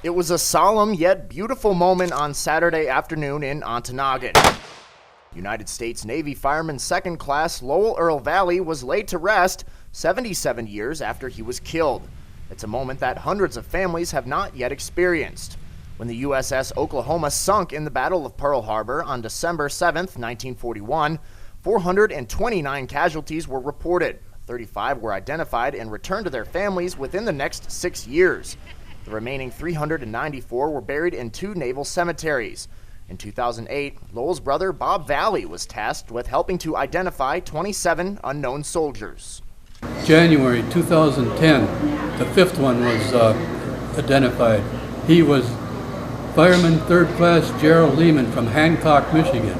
It was a solemn yet beautiful moment on Saturday afternoon in Ontonagon. United States Navy Fireman Second Class Lowell Earl Valley was laid to rest 77 years after he was killed. It's a moment that hundreds of families have not yet experienced. When the USS Oklahoma sunk in the Battle of Pearl Harbor on December 7, 1941, 429 casualties were reported. 35 were identified and returned to their families within the next 6 years. The remaining 394 were buried in 2 naval cemeteries. In 2008, Lowell's brother Bob Valley was tasked with helping to identify 27 unknown soldiers. January 2010, the 5th one was identified. He was Fireman Third Class Gerald Lehman from Hancock, Michigan.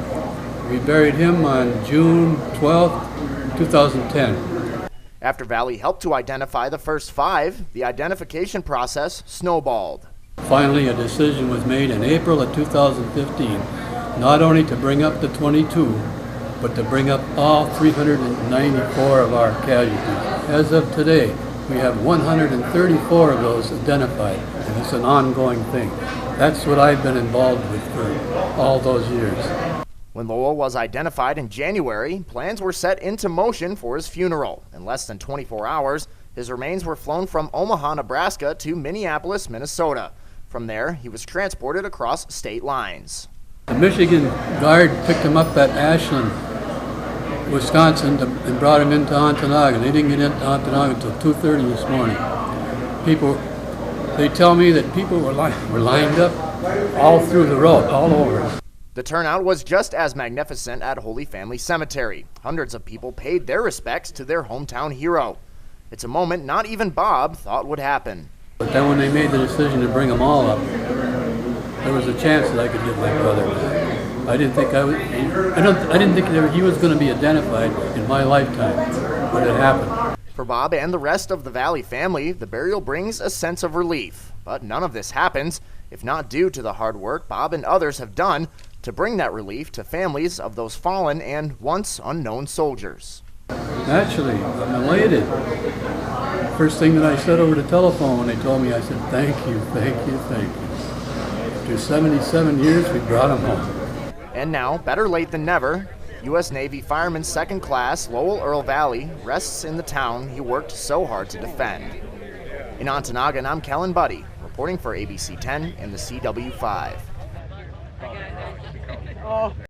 We buried him on June 12, 2010. After Valley helped to identify the first 5, the identification process snowballed. Finally, a decision was made in April of 2015, not only to bring up the 22, but to bring up all 394 of our casualties. As of today, we have 134 of those identified, and it's an ongoing thing. That's what I've been involved with for all those years. When Lowell was identified in January, plans were set into motion for his funeral. In less than 24 hours, his remains were flown from Omaha, Nebraska to Minneapolis, Minnesota. From there, he was transported across state lines. The Michigan Guard picked him up at Ashland, Wisconsin, and brought him into Ontonagon. They didn't get into Ontonagon until 2:30 this morning. They tell me that people were lined up all through the road, all over. The turnout was just as magnificent at Holy Family Cemetery. Hundreds of people paid their respects to their hometown hero. It's a moment not even Bob thought would happen. But then when they made the decision to bring them all up, there was a chance that I could get my brother back. I didn't think he was going to be identified in my lifetime, but it happened. For Bob and the rest of the Valley family, the burial brings a sense of relief. But none of this happens if not due to the hard work Bob and others have done to bring that relief to families of those fallen and once unknown soldiers. Naturally, I'm elated. First thing that I said over the telephone when they told me, I said, thank you, thank you, thank you. After 77 years, we brought him home. And now, better late than never, U.S. Navy Fireman Second Class Lowell Earl Valley rests in the town he worked so hard to defend. In Ontonagon, I'm Kellen Buddy, reporting for ABC 10 and the CW5.